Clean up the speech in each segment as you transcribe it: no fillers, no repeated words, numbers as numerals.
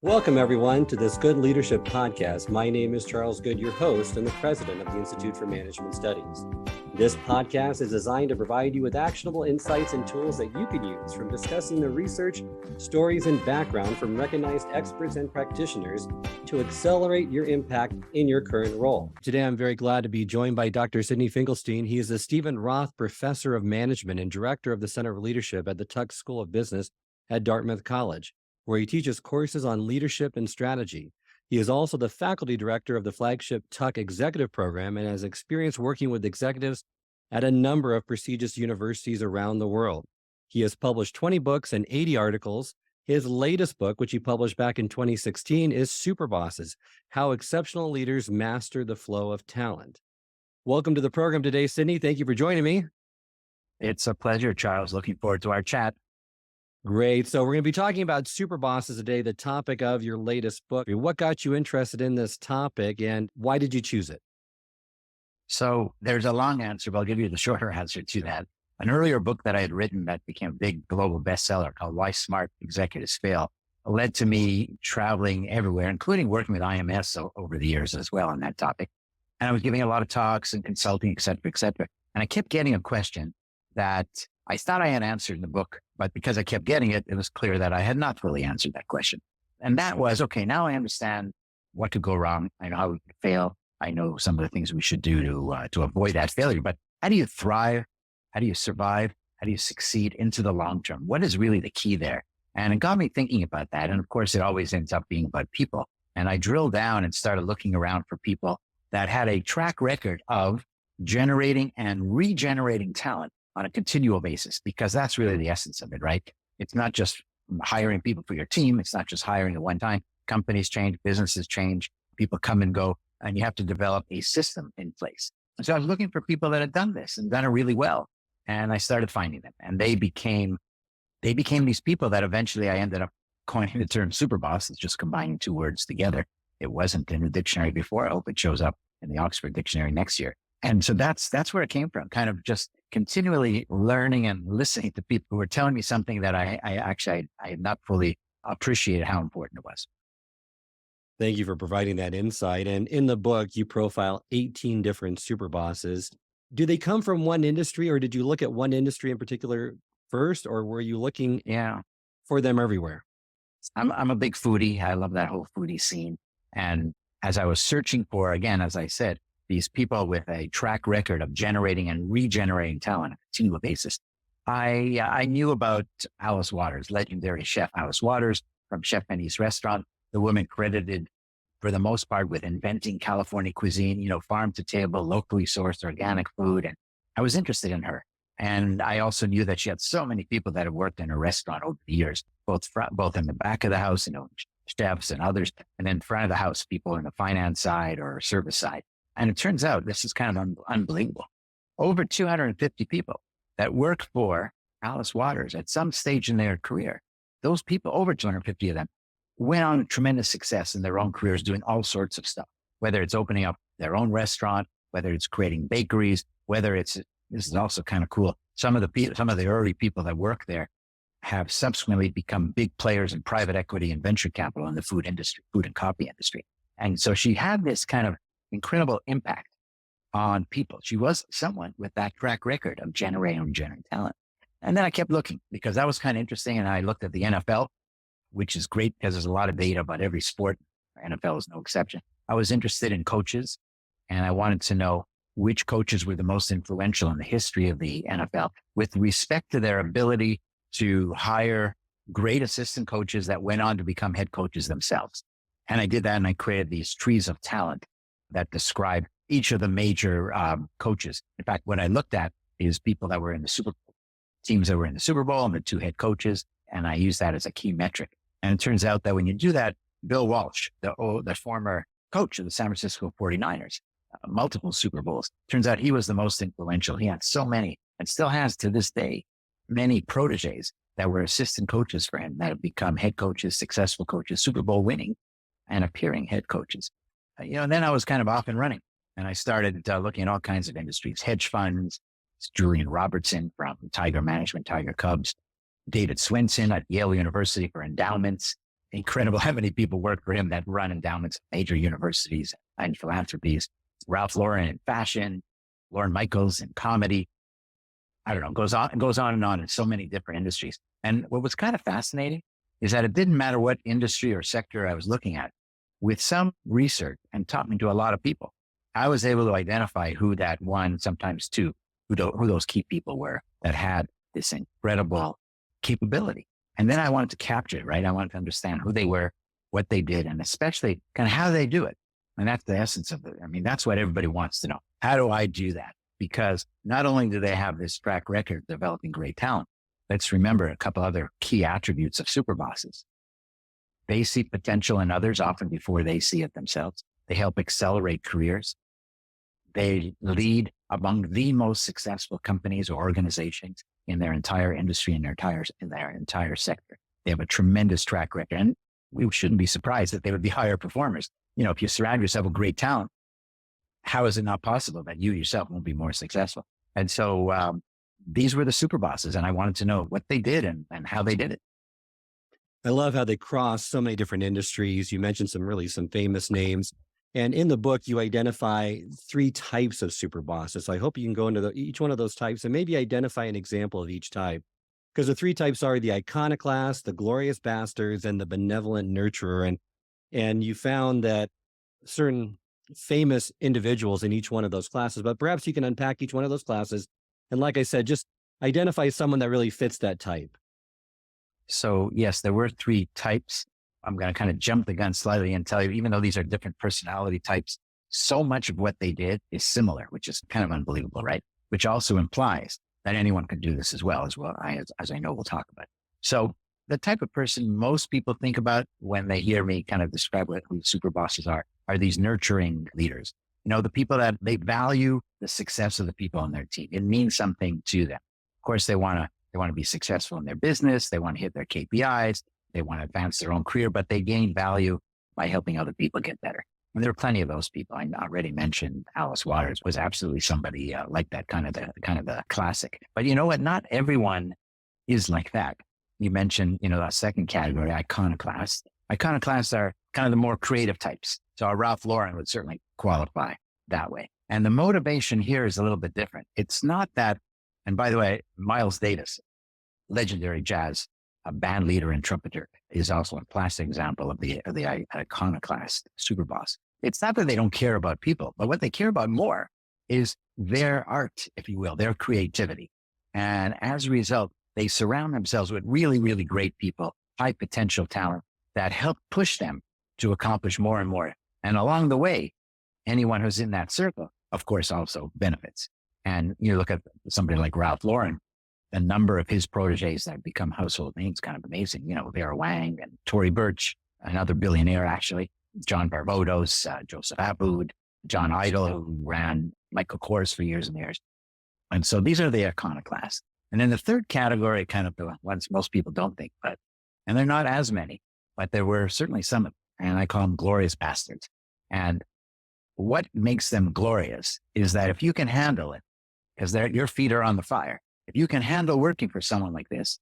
Welcome, everyone, to this Good Leadership Podcast. My name is Charles Good, your host and the president of the Institute for Management Studies. This podcast is designed to provide you with actionable insights and tools that you can use from discussing the research, stories, and background from recognized experts and practitioners to accelerate your impact in your current role. Today, I'm very glad to be joined by Dr. Sidney Finkelstein. He is the Stephen Roth Professor of Management and Director of the Center for Leadership at the Tuck School of Business at Dartmouth College, where he teaches courses on leadership and strategy. He is also the faculty director of the flagship Tuck Executive Program and has experience working with executives at a number of prestigious universities around the world. He has published 20 books and 80 articles. His latest book, which he published back in 2016, is Superbosses: How Exceptional Leaders Master the Flow of Talent. Welcome to the program today, Sidney. Thank you for joining me. It's a pleasure, Charles. Looking forward to our chat. Great. So we're going to be talking about Superbosses today, the topic of your latest book. What got you interested in this topic and why did you choose it? So there's a long answer, but I'll give you the shorter answer to that. An earlier book that I had written that became a big global bestseller called Why Smart Executives Fail led to me traveling everywhere, including working with IMS over the years as well on that topic. And I was giving a lot of talks and consulting, et cetera, et cetera. And I kept getting a question that I thought I had answered in the book, but because I kept getting it, it was clear that I had not fully answered that question. And that was, okay, now I understand what could go wrong. I know how we could fail. I know some of the things we should do to avoid that failure. But how do you thrive? How do you survive? How do you succeed into the long term? What is really the key there? And it got me thinking about that. And of course, it always ends up being about people. And I drilled down and started looking around for people that had a track record of generating and regenerating talent on a continual basis, because that's really the essence of it, right? It's not just hiring people for your team. It's not just hiring at one time. Companies change, businesses change, people come and go, and you have to develop a system in place. And so I was looking for people that had done this and done it really well. And I started finding them, and they became these people that eventually I ended up coining the term Superboss. It's just combining two words together. It wasn't in the dictionary before. I hope it shows up in the Oxford Dictionary next year. And so that's where it came from, kind of just continually learning and listening to people who were telling me something that I had not fully appreciated how important it was. Thank you for providing that insight. And in the book, you profile 18 different superbosses. Do they come from one industry, or did you look at one industry in particular first, or were you looking for them everywhere? I'm a big foodie. I love that whole foodie scene. And as I was searching for, again, as I said, these people with a track record of generating and regenerating talent on a continual basis, I knew about Alice Waters, legendary chef Alice Waters from Chef Benny's restaurant, the woman credited for the most part with inventing California cuisine, farm to table, locally sourced organic food. And I was interested in her. And I also knew that she had so many people that have worked in her restaurant over the years, both in the back of the house, chefs and others, and then front of the house, people in the finance side or service side. And it turns out this is kind of unbelievable. Over 250 people that work for Alice Waters at some stage in their career. Those people, over 250 of them, went on tremendous success in their own careers doing all sorts of stuff, whether it's opening up their own restaurant, whether it's creating bakeries, this is also kind of cool. Some of the early people that work there have subsequently become big players in private equity and venture capital in the food industry, food and coffee industry. And so she had this kind of incredible impact on people. She was someone with that track record of generating talent. And then I kept looking because that was kind of interesting. And I looked at the NFL, which is great because there's a lot of data about every sport. NFL is no exception. I was interested in coaches, and I wanted to know which coaches were the most influential in the history of the NFL with respect to their ability to hire great assistant coaches that went on to become head coaches themselves. And I did that, and I created these trees of talent that describe each of the major coaches. In fact, what I looked at is people that were in the Super Bowl, teams that were in the Super Bowl, and the two head coaches. And I use that as a key metric. And it turns out that when you do that, Bill Walsh, the former coach of the San Francisco 49ers, multiple Super Bowls, turns out he was the most influential. He had so many, and still has to this day, many proteges that were assistant coaches for him that have become head coaches, successful coaches, Super Bowl winning and appearing head coaches. And then I was kind of off and running, and I started looking at all kinds of industries, hedge funds. Julian Robertson from Tiger Management, Tiger Cubs, David Swenson at Yale University for endowments, incredible how many people work for him that run endowments at major universities and philanthropies. Ralph Lauren in fashion, Lauren Michaels in comedy. I don't know, goes on and on in so many different industries. And what was kind of fascinating is that it didn't matter what industry or sector I was looking at. With some research and talking to a lot of people, I was able to identify who that one, sometimes two, who those key people were that had this incredible capability. And then I wanted to capture it, right? I wanted to understand who they were, what they did, and especially kind of how they do it. And that's the essence of it. I mean, that's what everybody wants to know. How do I do that? Because not only do they have this track record developing great talent, let's remember a couple other key attributes of superbosses. They see potential in others often before they see it themselves. They help accelerate careers. They lead among the most successful companies or organizations in their entire industry, in their entire sector. They have a tremendous track record, and we shouldn't be surprised that they would be higher performers. You know, if you surround yourself with great talent, how is it not possible that you yourself won't be more successful? And so these were the superbosses, and I wanted to know what they did and how they did it. I love how they cross so many different industries. You mentioned some famous names. And in the book, you identify 3 types of super bosses. So I hope you can go into each one of those types and maybe identify an example of each type. Because the 3 types are the iconoclast, the glorious bastards, and the benevolent nurturer. And you found that certain famous individuals in each one of those classes, but perhaps you can unpack each one of those classes. And like I said, just identify someone that really fits that type. So yes, there were 3 types. I'm going to kind of jump the gun slightly and tell you, even though these are different personality types, so much of what they did is similar, which is kind of unbelievable, right? Which also implies that anyone could do this as well, as I know we'll talk about. So the type of person most people think about when they hear me kind of describe what super bosses are these nurturing leaders. You know, the people that they value the success of the people on their team. It means something to them. Of course, they want to be successful in their business. They want to hit their KPIs. They want to advance their own career, but they gain value by helping other people get better. And there are plenty of those people. I already mentioned Alice Waters was absolutely somebody like that, kind of the classic. But you know what? Not everyone is like that. You mentioned, that second category, iconoclasts. Iconoclasts are kind of the more creative types. So Ralph Lauren would certainly qualify that way. And the motivation here is a little bit different. It's not that, and by the way, Miles Davis, legendary jazz band leader and trumpeter, is also a classic example of the iconoclast superboss. It's not that they don't care about people, but what they care about more is their art, if you will, their creativity. And as a result, they surround themselves with really, really great people, high potential talent that help push them to accomplish more and more. And along the way, anyone who's in that circle, of course, also benefits. And you look at somebody like Ralph Lauren, the number of his proteges that become household names, kind of amazing. Vera Wang and Tory Burch, another billionaire, actually, John Barbados, Joseph Abboud, John Idle, who ran Michael Kors for years and years. And so these are the iconoclasts. And then the third category, kind of the ones most people don't think, and they're not as many, but there were certainly some of them, and I call them glorious bastards. And what makes them glorious is that if you can handle it, because your feet are on the fire, if you can handle working for someone like this,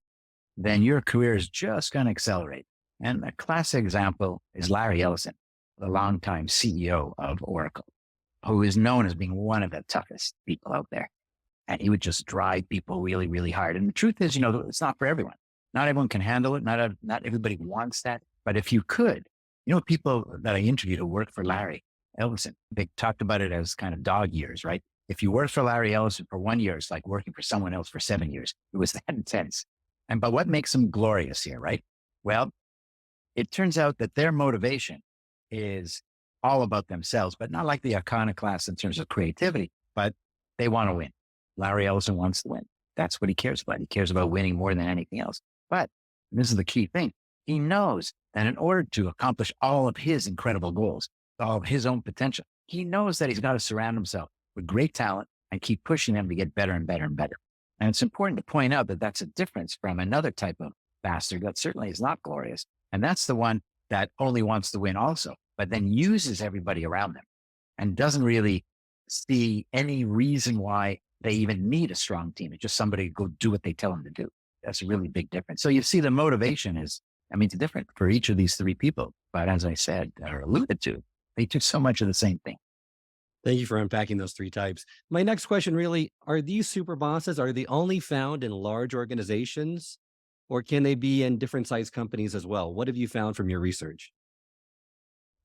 then your career is just going to accelerate. And a classic example is Larry Ellison, the longtime CEO of Oracle, who is known as being one of the toughest people out there. And he would just drive people really, really hard. And the truth is, it's not for everyone. Not everyone can handle it. Not everybody wants that. But if you could, people that I interviewed who worked for Larry Ellison, they talked about it as kind of dog years, right? If you work for Larry Ellison for 1 year, it's like working for someone else for 7 years. It was that intense. But what makes them glorious here, right? Well, it turns out that their motivation is all about themselves, but not like the iconoclasts in terms of creativity, but they want to win. Larry Ellison wants to win. That's what he cares about. He cares about winning more than anything else. But this is the key thing. He knows that in order to accomplish all of his incredible goals, all of his own potential, he knows that he's got to surround himself with great talent and keep pushing them to get better and better and better. And it's important to point out that that's a difference from another type of bastard that certainly is not glorious. And that's the one that only wants to win also, but then uses everybody around them and doesn't really see any reason why they even need a strong team. It's just somebody to go do what they tell them to do. That's a really big difference. So you see the motivation is I mean, it's different for each of these three people. But as I said or alluded to, they took so much of the same thing. Thank you for unpacking those three types. My next question really, are these super bosses, are they only found in large organizations or can they be in different size companies as well? What have you found from your research?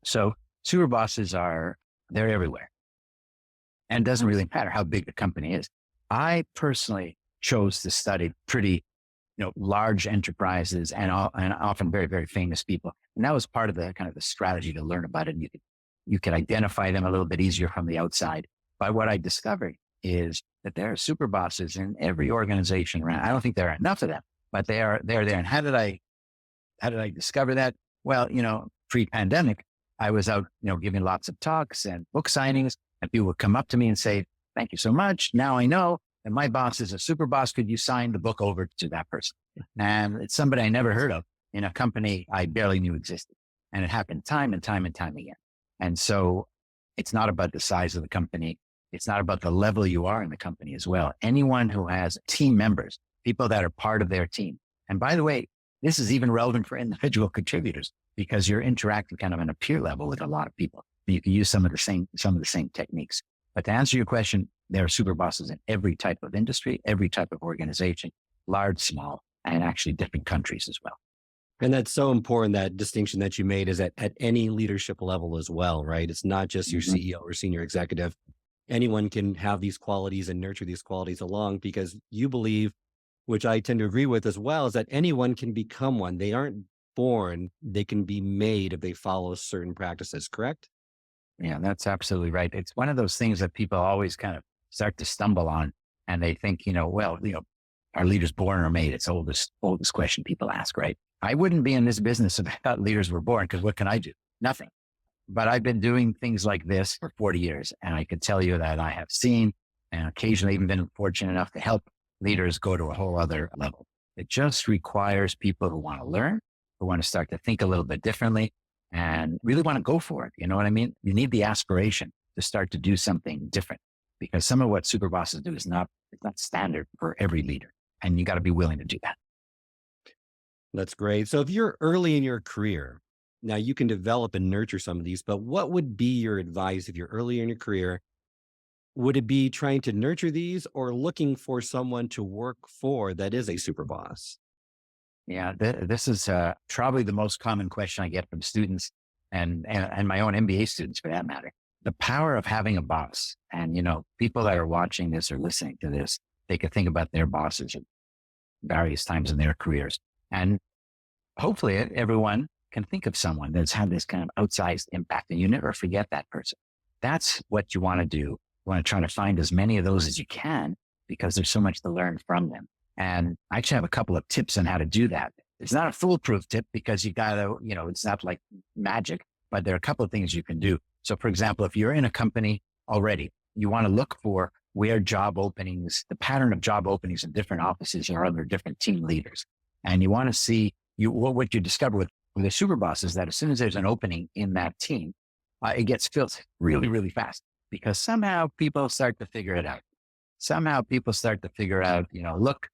So super bosses they're everywhere. And it doesn't really matter how big the company is. I personally chose to study pretty, large enterprises and often very, very famous people. And that was part of the kind of the strategy to learn about it. You could identify them a little bit easier from the outside. But what I discovered is that there are super bosses in every organization around. I don't think there are enough of them, but they're there. And how did I discover that? Well, pre-pandemic, I was out, giving lots of talks and book signings, and people would come up to me and say, "Thank you so much. Now I know that my boss is a super boss. Could you sign the book over to that person?" And it's somebody I never heard of in a company I barely knew existed. And it happened time and time and time again. And so it's not about the size of the company. It's not about the level you are in the company as well. Anyone who has team members, people that are part of their team. And by the way, this is even relevant for individual contributors because you're interacting kind of on a peer level with a lot of people. You can use some of the same techniques. But to answer your question, there are super bosses in every type of industry, every type of organization, large, small, and actually different countries as well. And that's so important. That distinction that you made is at any leadership level as well, right? It's not just your CEO or senior executive. Anyone can have these qualities and nurture these qualities along because you believe, which I tend to agree with as well, is that anyone can become one. They aren't born, they can be made if they follow certain practices, correct? Yeah, that's absolutely right. It's one of those things that people always kind of start to stumble on and they think, are leaders born or made? It's the oldest question people ask, right? I wouldn't be in this business if I thought leaders were born because what can I do? Nothing. But I've been doing things like this for 40 years. And I can tell you that I have seen and occasionally even been fortunate enough to help leaders go to a whole other level. It just requires people who want to learn, who want to start to think a little bit differently and really want to go for it. You know what I mean? You need the aspiration to start to do something different because some of what super bosses do is not standard for every leader. And you got to be willing to do that. That's great. So if you're early in your career, now you can develop and nurture some of these, but what would be your advice if you're early in your career? Would it be trying to nurture these or looking for someone to work for that is a super boss? Yeah, this is probably the most common question I get from students and my own MBA students for that matter. The power of having a boss. And, people that are watching this or listening to this, they could think about their bosses at various times in their careers. And hopefully everyone can think of someone that's had this kind of outsized impact and you never forget that person. That's what you want to do. You want to try to find as many of those as you can because there's so much to learn from them. And I actually have a couple of tips on how to do that. It's not a foolproof tip because you got to, it's not like magic, but there are a couple of things you can do. So for example, if you're in a company already, you want to look for where job openings, the pattern of job openings in different offices or other different team leaders. And you want to see what you discover with the super boss is that as soon as there's an opening in that team, it gets filled really, really fast because somehow people start to figure it out. Look,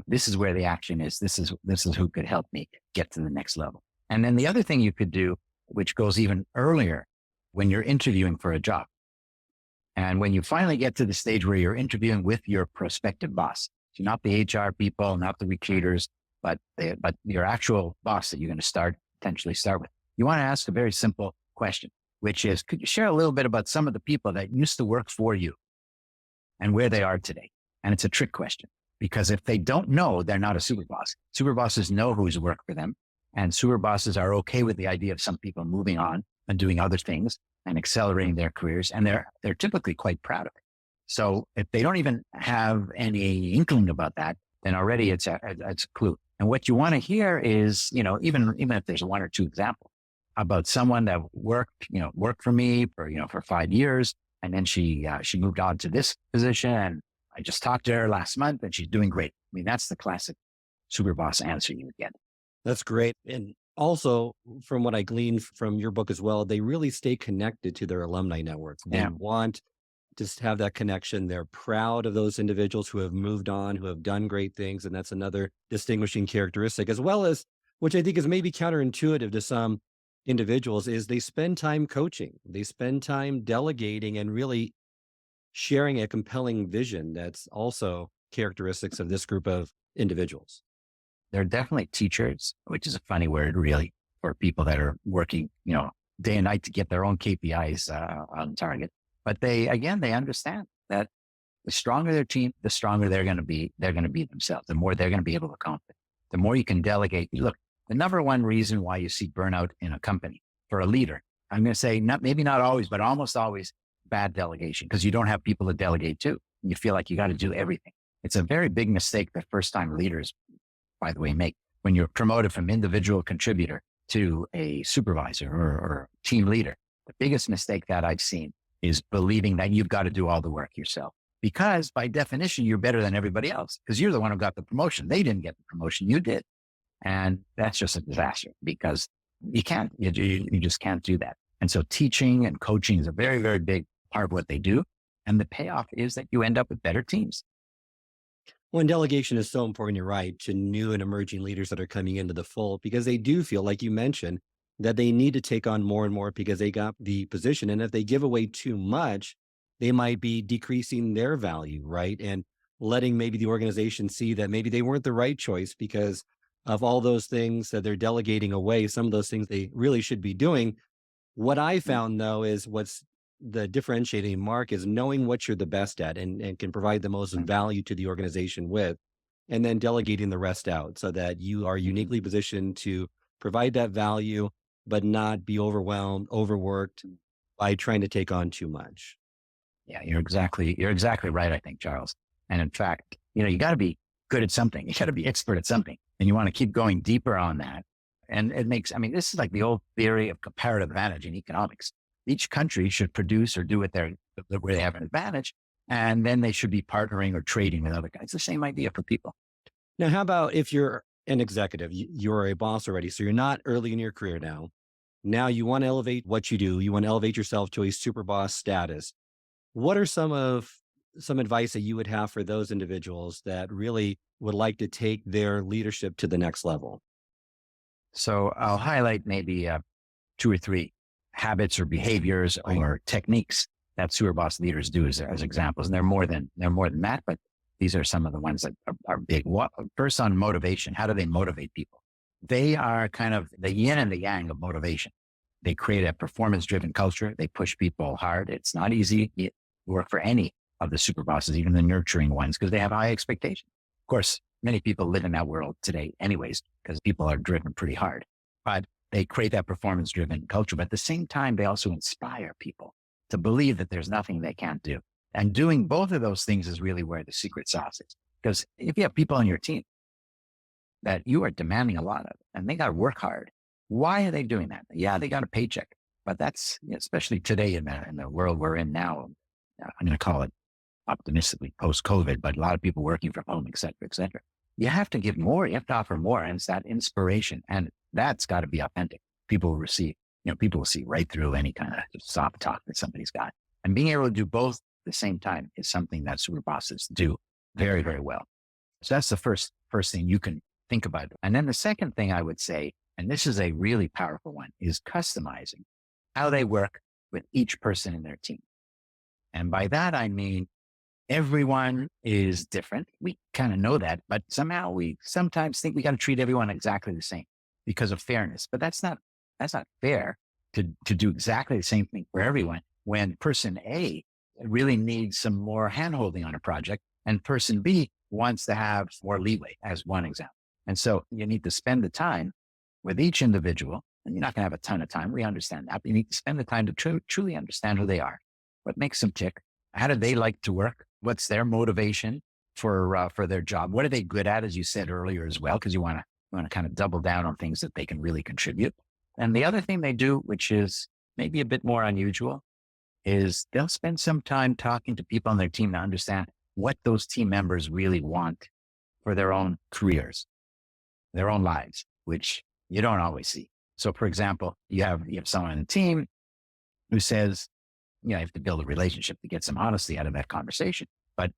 this is where the action is. This is who could help me get to the next level. And then the other thing you could do, which goes even earlier when you're interviewing for a job. And when you finally get to the stage where you're interviewing with your prospective boss, so not the HR people, not the recruiters, but your actual boss that you're going to potentially start with, you want to ask a very simple question, which is, could you share a little bit about some of the people that used to work for you and where they are today? And it's a trick question because if they don't know, they're not a super boss. Super bosses know who's worked for them and super bosses are okay with the idea of some people moving on and doing other things and accelerating their careers. And they're typically quite proud of it. So if they don't even have any inkling about that, then already it's a clue. And what you want to hear is, even if there's one or two examples about someone that worked for me for 5 years. And then she moved on to this position. And I just talked to her last month and she's doing great. I mean, that's the classic super boss answer you would get. That's great. And also from what I gleaned from your book as well, they really stay connected to their alumni network. They want to have that connection. They're proud of those individuals who have moved on, who have done great things. And that's another distinguishing characteristic, as well as which I think is maybe counterintuitive to some individuals, is they spend time coaching, they spend time delegating and really sharing a compelling vision that's also characteristics of this group of individuals. They're definitely teachers, which is a funny word, really, for people that are working, day and night to get their own KPIs on target. But they understand that the stronger their team, the stronger they're going to be. They're going to be themselves. The more they're going to be able to accomplish. The more you can delegate. Look, the number one reason why you see burnout in a company for a leader, I'm going to say maybe not always, but almost always bad delegation, because you don't have people to delegate to. You feel like you got to do everything. It's a very big mistake that first-time leaders, by the way, make when you're promoted from individual contributor to a supervisor or team leader. The biggest mistake that I've seen is believing that you've got to do all the work yourself, because by definition, you're better than everybody else because you're the one who got the promotion. They didn't get the promotion. You did. And that's just a disaster because you can't, you just can't do that. And so teaching and coaching is a very, very big part of what they do. And the payoff is that you end up with better teams. Well, and delegation is so important, you're right, to new and emerging leaders that are coming into the fold, because they do feel, like you mentioned, that they need to take on more and more because they got the position. And if they give away too much, they might be decreasing their value, right? And letting maybe the organization see that maybe they weren't the right choice because of all those things that they're delegating away, some of those things they really should be doing. What I found, though, is what's the differentiating mark is knowing what you're the best at and can provide the most value to the organization with, and then delegating the rest out so that you are uniquely positioned to provide that value, but not be overwhelmed, overworked by trying to take on too much. Yeah, you're exactly right, I think, Charles. And in fact, you got to be good at something. You got to be expert at something, and you want to keep going deeper on that. And it makes, this is like the old theory of comparative advantage in economics. Each country should produce or do it where they have an advantage, and then they should be partnering or trading with other guys. It's the same idea for people. Now, how about if you're an executive, you're a boss already, so you're not early in your career now. Now you want to elevate what you do. You want to elevate yourself to a super boss status. What are some advice that you would have for those individuals that really would like to take their leadership to the next level? So I'll highlight maybe 2 or 3 habits or behaviors or techniques that Superboss leaders do as examples. And they're more than that, but these are some of the ones that are big. First, on motivation, how do they motivate people? They are kind of the yin and the yang of motivation. They create a performance-driven culture. They push people hard. It's not easy to work for any of the Superbosses, even the nurturing ones, because they have high expectations. Of course, many people live in that world today anyways, because people are driven pretty hard. But they create that performance-driven culture. But at the same time, they also inspire people to believe that there's nothing they can't do. And doing both of those things is really where the secret sauce is. Because if you have people on your team that you are demanding a lot of, and they got to work hard, why are they doing that? Yeah, they got a paycheck. But that's, especially today in the world we're in now, I'm going to call it optimistically post-COVID, but a lot of people working from home, et cetera, et cetera. You have to give more. You have to offer more. And it's that inspiration. And that's got to be authentic. People will receive, people will see right through any kind of soft talk that somebody's got. And being able to do both at the same time is something that Superbosses do very, very well. So that's the first thing you can think about. And then the second thing I would say, and this is a really powerful one, is customizing how they work with each person in their team. And by that, I mean, everyone is different. We kind of know that, but somehow we sometimes think we got to treat everyone exactly the same because of fairness. But that's not fair to do exactly the same thing for everyone when person A really needs some more handholding on a project and person B wants to have more leeway, as one example. And so you need to spend the time with each individual, and you're not going to have a ton of time. We understand that, but you need to spend the time to truly understand who they are, what makes them tick, how do they like to work, what's their motivation for their job, what are they good at, as you said earlier as well, because you want to kind of double down on things that they can really contribute. And the other thing they do, which is maybe a bit more unusual, is they'll spend some time talking to people on their team to understand what those team members really want for their own careers, their own lives, which you don't always see. So for example, you have someone on the team who says, you have to build a relationship to get some honesty out of that conversation. But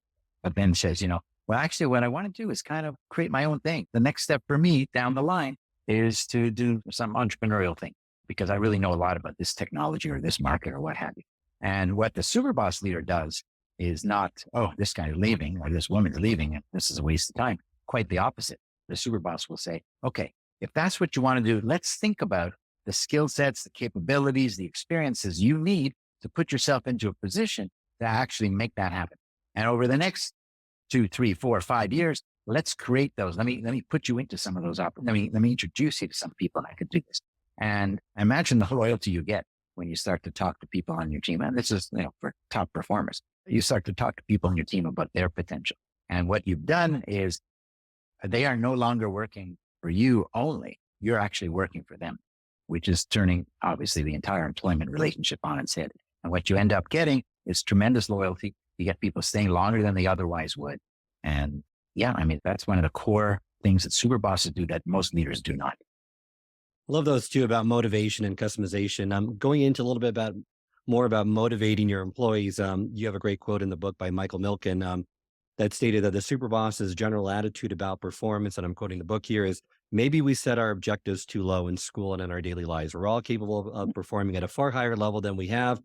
then says, well, actually what I want to do is kind of create my own thing. The next step for me down the line is to do some entrepreneurial thing because I really know a lot about this technology or this market or what have you. And what the super boss leader does is not, oh, this guy is leaving or this woman is leaving and this is a waste of time. Quite the opposite. The super boss will say, okay, if that's what you want to do, let's think about the skill sets, the capabilities, the experiences you need to put yourself into a position to actually make that happen. And over the next 2, 3, 4, 5 years, let's create those. Let me put you into some of those opportunities. Let me introduce you to some people that could do this. And imagine the loyalty you get when you start to talk to people on your team. And this is, for top performers, you start to talk to people on your team about their potential. And what you've done is they are no longer working for you only. You're actually working for them, which is turning obviously the entire employment relationship on its head. And what you end up getting is tremendous loyalty. You get people staying longer than they otherwise would. And yeah, I mean, that's one of the core things that super bosses do that most leaders do not. I love those two about motivation and customization. I'm going into a little bit more about motivating your employees. You have a great quote in the book by Michael Milken that stated that the super boss's general attitude about performance, and I'm quoting the book here, is maybe we set our objectives too low in school and in our daily lives. We're all capable of performing at a far higher level than we have.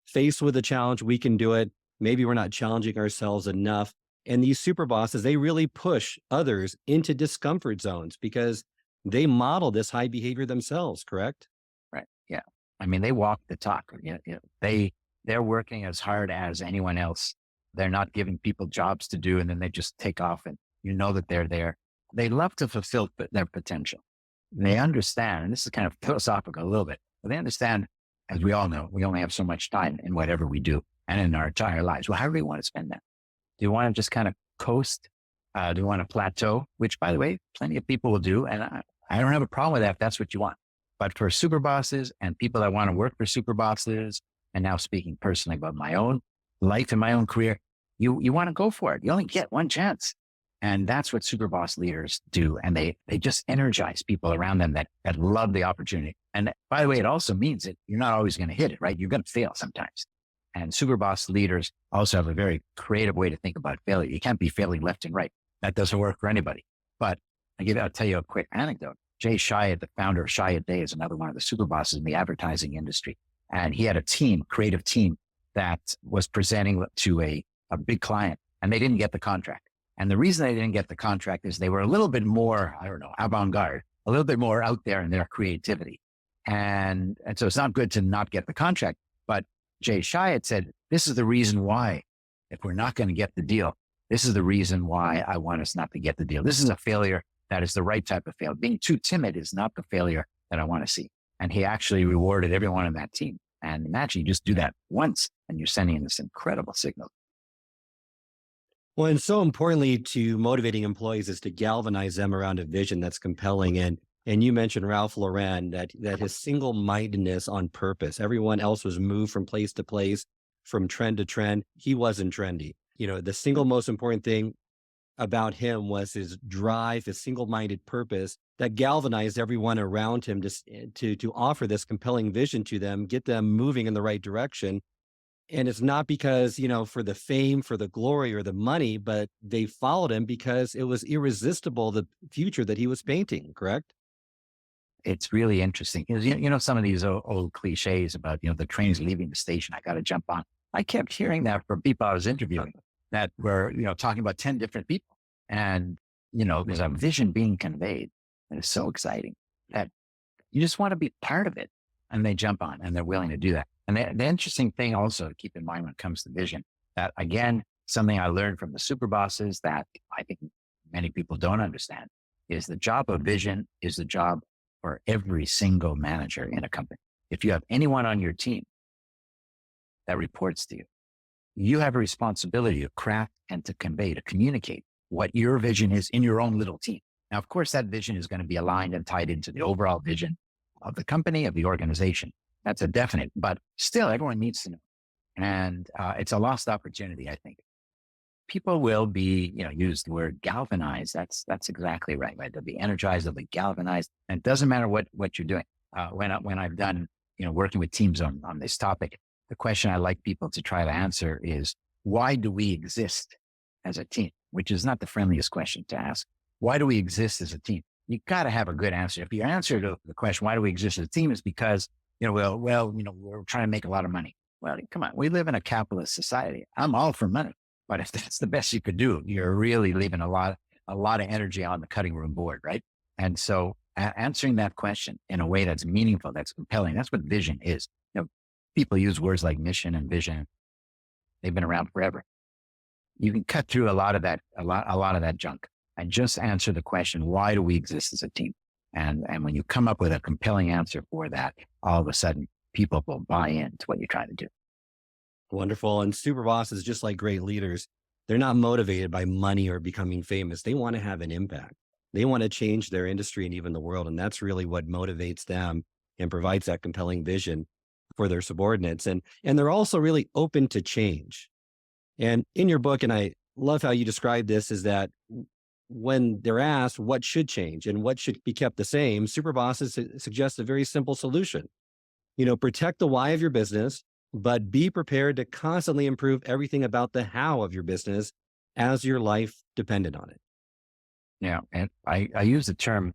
Faced with a challenge, we can do it. Maybe we're not challenging ourselves enough. And these super bosses, they really push others into discomfort zones because they model this high behavior themselves, correct? Right. Yeah. I mean, they walk the talk. They're working as hard as anyone else. They're not giving people jobs to do and then they just take off and you know that they're there. They love to fulfill their potential. They understand, and this is kind of philosophical a little bit, but they understand, as we all know, we only have so much time in whatever we do and in our entire lives. Well, how do we want to spend that? Do you want to just kind of coast? Do you want to plateau? Which, by the way, plenty of people will do. And I don't have a problem with that if that's what you want. But for super bosses and people that want to work for super bosses, and now speaking personally about my own life and my own career, you want to go for it. You only get one chance. And that's what super boss leaders do. And they just energize people around them that love the opportunity. And by the way, it also means that you're not always going to hit it, right? You're going to fail sometimes. And super boss leaders also have a very creative way to think about failure. You can't be failing left and right. That doesn't work for anybody. But I'll tell you a quick anecdote. Jay Chiat, the founder of Chiat Day, is another one of the super bosses in the advertising industry. And he had a creative team that was presenting to a big client and they didn't get the contract. And the reason they didn't get the contract is they were a little bit more, avant-garde, a little bit more out there in their creativity. And so it's not good to not get the contract. But Jay Chiat said, this is the reason why, if we're not going to get the deal, this is the reason why I want us not to get the deal. This is a failure that is the right type of failure. Being too timid is not the failure that I want to see. And he actually rewarded everyone on that team. And imagine you just do that once and you're sending this incredible signal. Well, and so importantly to motivating employees is to galvanize them around a vision that's compelling. And you mentioned Ralph Lauren, that his single-mindedness on purpose. Everyone else was moved from place to place, from trend to trend. He wasn't trendy. The single most important thing about him was his drive, his single-minded purpose that galvanized everyone around him to offer this compelling vision to them, get them moving in the right direction. And it's not because, for the fame, for the glory or the money, but they followed him because it was irresistible, the future that he was painting, correct? It's really interesting because, some of these old cliches about, the train's leaving the station, I got to jump on. I kept hearing that from people I was interviewing that were, talking about 10 different people. And, there's a vision being conveyed that is so exciting that you just want to be part of it. And they jump on and they're willing to do that. And the interesting thing also to keep in mind when it comes to vision, that again, something I learned from the super bosses that I think many people don't understand is the job of vision is the job for every single manager in a company. If you have anyone on your team that reports to you, you have a responsibility to craft and to convey, to communicate what your vision is in your own little team. Now, of course, that vision is going to be aligned and tied into the overall vision of the company, of the organization. That's a definite, but still everyone needs to know. And it's a lost opportunity, I think. People will be, use the word galvanize. That's exactly right? They'll be energized, they'll be galvanized. And it doesn't matter what you're doing. When I've done, working with teams on this topic, the question I like people to try to answer is, why do we exist as a team? Which is not the friendliest question to ask. Why do we exist as a team? you got to have a good answer. If your answer to the question, why do we exist as a team, is because, we're trying to make a lot of money. Well, come on, we live in a capitalist society. I'm all for money, but if that's the best you could do, you're really leaving a lot of energy on the cutting room board, right? And so answering that question in a way that's meaningful, that's compelling, that's what vision is. People use words like mission and vision. They've been around forever. You can cut through a lot of that junk and just answer the question, why do we exist as a team? And when you come up with a compelling answer for that, all of a sudden people will buy into what you're trying to do. Wonderful. And super bosses, just like great leaders, they're not motivated by money or becoming famous. They want to have an impact. They want to change their industry and even the world. And that's really what motivates them and provides that compelling vision for their subordinates. And they're also really open to change. And in your book, and I love how you describe this, is that when they're asked what should change and what should be kept the same, super bosses suggest a very simple solution. Protect the why of your business, but be prepared to constantly improve everything about the how of your business as your life depended on it. Yeah. And I use the term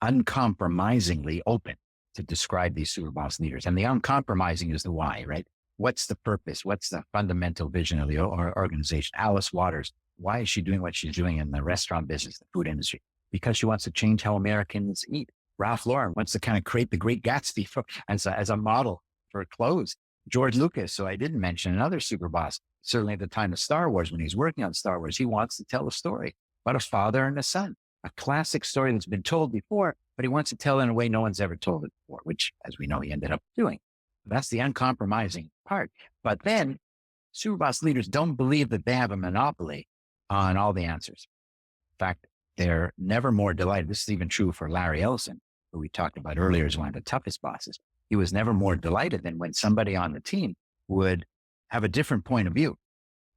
uncompromisingly open to describe these super boss leaders. And the uncompromising is the why, right? What's the purpose? What's the fundamental vision of the organization? Alice Waters, why is she doing what she's doing in the restaurant business, the food industry? Because she wants to change how Americans eat. Ralph Lauren wants to kind of create the Great Gatsby as a model for clothes. George Lucas, so I didn't mention, another super boss, certainly at the time of Star Wars, when he's working on Star Wars, he wants to tell a story about a father and a son, a classic story that's been told before, but he wants to tell it in a way no one's ever told it before, which, as we know, he ended up doing. That's the uncompromising part. But then super boss leaders don't believe that they have a monopoly on all the answers. In fact, they're never more delighted. This is even true for Larry Ellison, who we talked about earlier as one of the toughest bosses. He was never more delighted than when somebody on the team would have a different point of view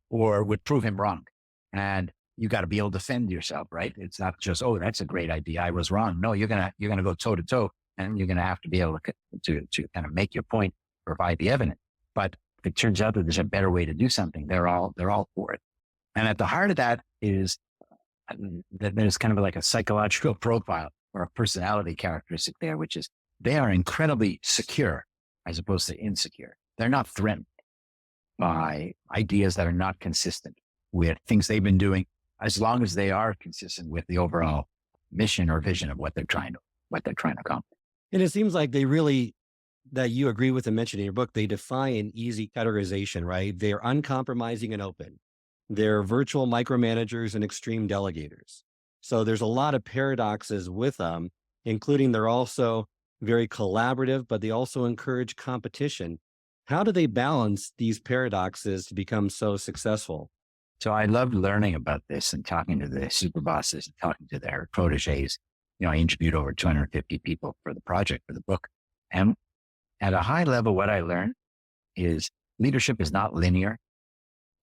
or would prove him wrong. And you got to be able to defend yourself, right? It's not just, oh, that's a great idea, I was wrong. No, you're gonna go toe to toe, and you're gonna have to be able to kind of make your point, provide the evidence. But if it turns out that there's a better way to do something, they're all for it. And at the heart of that is that there's kind of like a psychological profile or a personality characteristic there, which is they are incredibly secure as opposed to insecure. They're not threatened by ideas that are not consistent with things they've been doing, as long as they are consistent with the overall mission or vision of what they're trying to accomplish. And it seems like that you agree with and mentioned in your book, they defy an easy categorization, right? They're uncompromising and open. They're virtual micromanagers and extreme delegators. So there's a lot of paradoxes with them, including they're also very collaborative, but they also encourage competition. How do they balance these paradoxes to become so successful? So I loved learning about this and talking to the super bosses and talking to their proteges. I interviewed over 250 people for the project, for the book. And at a high level, what I learned is leadership is not linear.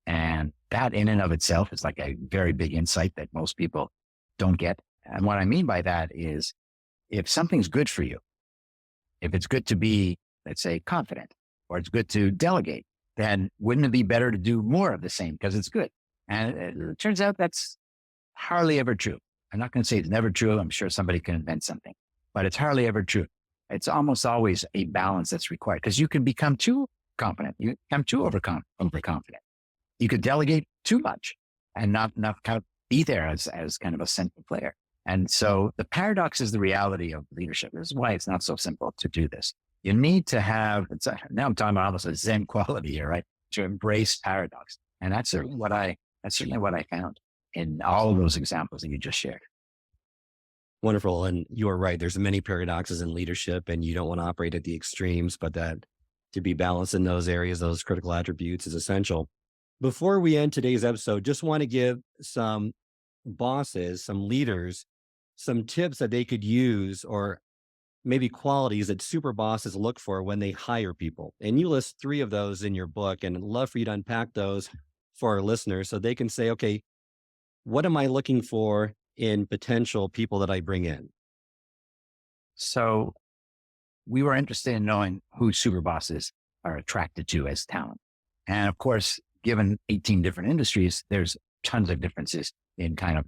And that in and of itself is like a very big insight that most people don't get. And what I mean by that is if something's good for you, if it's good to be, let's say, confident, or it's good to delegate, then wouldn't it be better to do more of the same because it's good? And it turns out that's hardly ever true. I'm not going to say it's never true. I'm sure somebody can invent something, but it's hardly ever true. It's almost always a balance that's required because you can become too confident. You become too overconfident. You could delegate too much and not kind of be there as kind of a central player. And so the paradox is the reality of leadership. This is why it's not so simple to do this. You need to have, now I'm talking about almost a Zen quality here, right? To embrace paradox. And that's certainly what I found in all of those examples that you just shared. Wonderful. And you are right. There's many paradoxes in leadership, and you don't want to operate at the extremes, but that to be balanced in those areas, those critical attributes is essential. Before we end today's episode, just want to give some bosses, some leaders, some tips that they could use, or maybe qualities that super bosses look for when they hire people. And you list 3 of those in your book, and I'd love for you to unpack those for our listeners so they can say, okay, what am I looking for in potential people that I bring in? So we were interested in knowing who super bosses are attracted to as talent. And of course, given 18 different industries, there's tons of differences in kind of,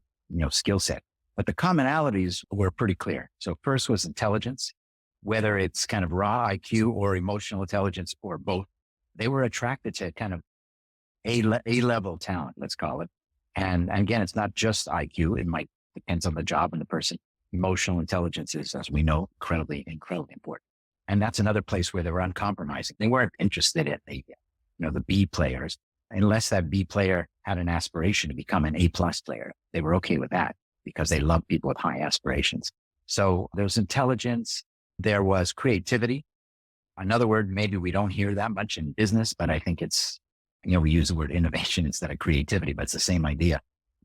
skill set. but the commonalities were pretty clear. So first was intelligence, whether it's kind of raw IQ or emotional intelligence or both. They were attracted to kind of A-level talent, let's call it. And again, it's not just IQ. It might depends on the job and the person. Emotional intelligence is, as we know, incredibly important. And that's another place where they were uncompromising. They weren't interested in the B players, unless that B player had an aspiration to become an A+ player. They were okay with that because they love people with high aspirations. So there was intelligence. There was creativity. Another word, maybe we don't hear that much in business, but I think it's, we use the word innovation instead of creativity, but it's the same idea.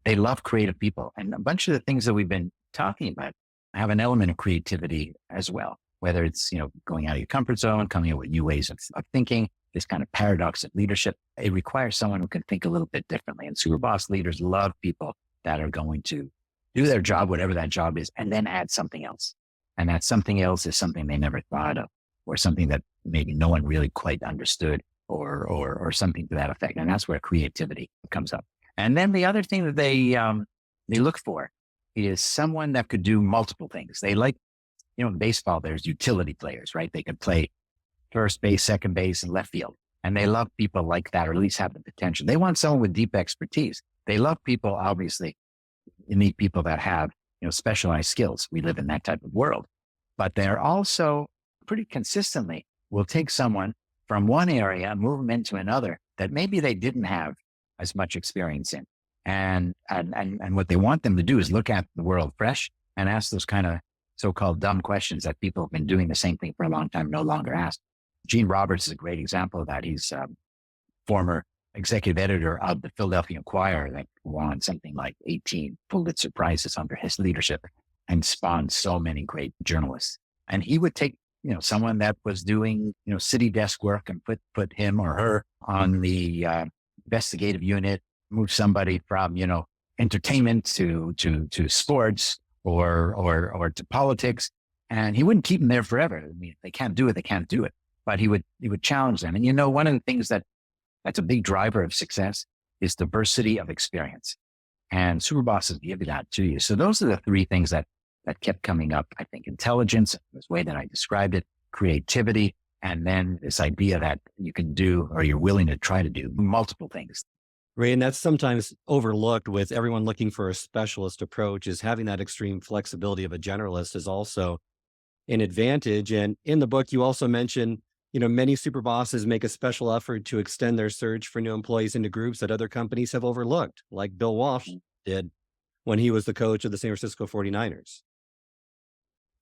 They love creative people. And a bunch of the things that we've been talking about have an element of creativity as well, whether it's, going out of your comfort zone, coming up with new ways of thinking, this kind of paradox of leadership. It requires someone who can think a little bit differently. And Superboss leaders love people that are going to do their job, whatever that job is, and then add something else. And that something else is something they never thought of, or something that maybe no one really quite understood, or something to that effect. And that's where creativity comes up. And then the other thing that they look for is someone that could do multiple things. They like, in baseball, there's utility players, right? They could play first base, second base, and left field. And they love people like that, or at least have the potential. They want someone with deep expertise. They love people, obviously, unique people that have, specialized skills. We live in that type of world. But they're also pretty consistently will take someone from one area and move them into another that maybe they didn't have as much experience in. And what they want them to do is look at the world fresh and ask those kind of so-called dumb questions that people have been doing the same thing for a long time, no longer ask. Gene Roberts is a great example of that. He's former executive editor of the Philadelphia Inquirer that won something like 18 Pulitzer Prizes under his leadership and spawned so many great journalists. And he would take, someone that was doing, city desk work and put him or her on the investigative unit, move somebody from, entertainment to sports or to politics. And he wouldn't keep them there forever. I mean, if they can't do it, they can't do it. But he would challenge them. And one of the things that's a big driver of success is diversity of experience. And Superbosses give that to you. So those are the three things that kept coming up. I think intelligence, this way that I described it, creativity, and then this idea that you can do, or you're willing to try to do multiple things. Ray, and that's sometimes overlooked with everyone looking for a specialist approach, is having that extreme flexibility of a generalist is also an advantage. And in the book, you also mention, many Superbosses make a special effort to extend their search for new employees into groups that other companies have overlooked, like Bill Walsh did when he was the coach of the San Francisco 49ers.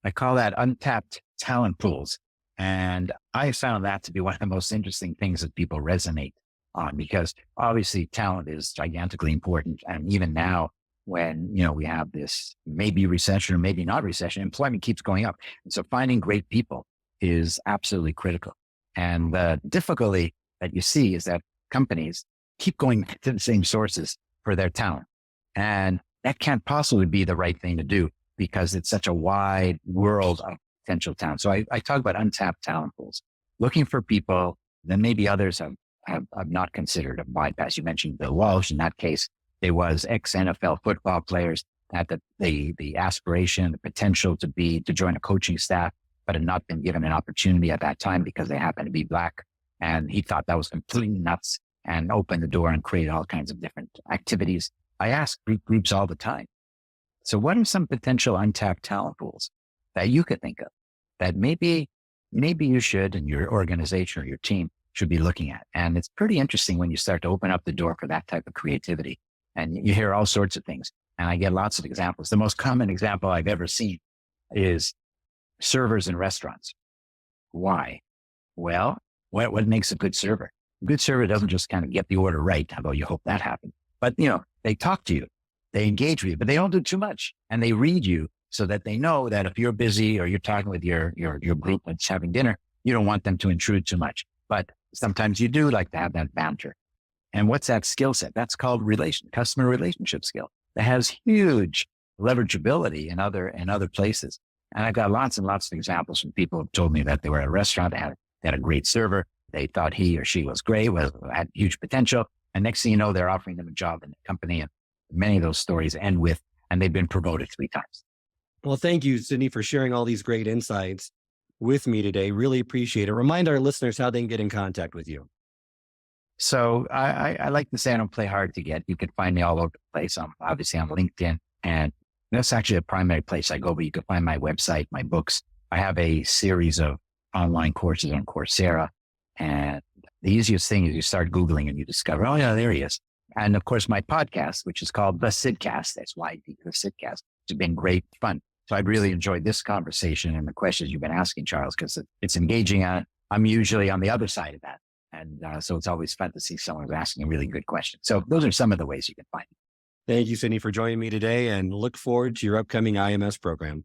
I call that untapped talent pools. And I found that to be one of the most interesting things that people resonate on, because obviously talent is gigantically important. And even now, when, we have this maybe recession or maybe not recession, employment keeps going up. And so finding great people is absolutely critical. And the difficulty that you see is that companies keep going to the same sources for their talent. And that can't possibly be the right thing to do, because it's such a wide world of potential talent. So I talk about untapped talent pools, looking for people that maybe others have not considered a bypass. You mentioned Bill Walsh. In that case, there was ex-NFL football players that had the aspiration, the potential to join a coaching staff, but had not been given an opportunity at that time because they happened to be Black. And he thought that was completely nuts and opened the door and created all kinds of different activities. I ask groups all the time, so what are some potential untapped talent pools that you could think of that maybe you should, and your organization or your team should be looking at? And it's pretty interesting when you start to open up the door for that type of creativity, and you hear all sorts of things. And I get lots of examples. The most common example I've ever seen is servers in restaurants. Why? Well, what makes a good server? A good server doesn't just kind of get the order right, although you hope that happens. But, they talk to you, they engage with you, but they don't do too much. And they read you so that they know that if you're busy or you're talking with your group that's having dinner, you don't want them to intrude too much. But sometimes you do like to have that banter. And what's that skill set? That's called customer relationship skill. That has huge leverageability in other places. And I've got lots and lots of examples from people who told me that they were at a restaurant, they had a great server. They thought he or she was great, had huge potential. And next thing you know, they're offering them a job in the company. And many of those stories end with and they've been promoted 3 times. Well, thank you, Sydney, for sharing all these great insights with me today. Really appreciate it. Remind our listeners how they can get in contact with you. So I like to say I don't play hard to get. You can find me all over the place. I'm obviously on LinkedIn, and that's actually the primary place I go, but you can find my website, my books. I have a series of online courses on Coursera, and the easiest thing is you start Googling and you discover, oh yeah, there he is. And of course, my podcast, which is called The Sidcast. That's why the Sidcast. It's been great fun. So I'd really enjoyed this conversation and the questions you've been asking, Charles, because it's engaging. I'm usually on the other side of that. And so it's always fun to see someone asking a really good question. So those are some of the ways you can find me. Thank you, Sydney, for joining me today, and look forward to your upcoming IMS program.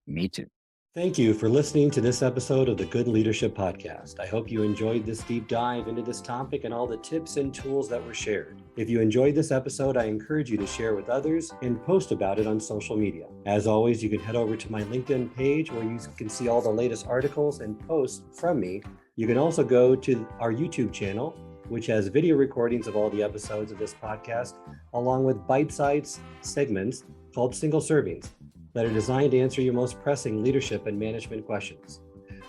Me too. Thank you for listening to this episode of the Good Leadership Podcast. I hope you enjoyed this deep dive into this topic and all the tips and tools that were shared. If you enjoyed this episode, I encourage you to share with others and post about it on social media. As always, you can head over to my LinkedIn page where you can see all the latest articles and posts from me. You can also go to our YouTube channel, which has video recordings of all the episodes of this podcast, along with bite-sized segments called single servings that are designed to answer your most pressing leadership and management questions.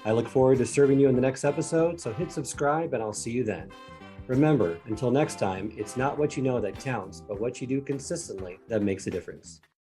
I look forward to serving you in the next episode, so hit subscribe and I'll see you then. Remember, until next time, it's not what you know that counts, but what you do consistently that makes a difference.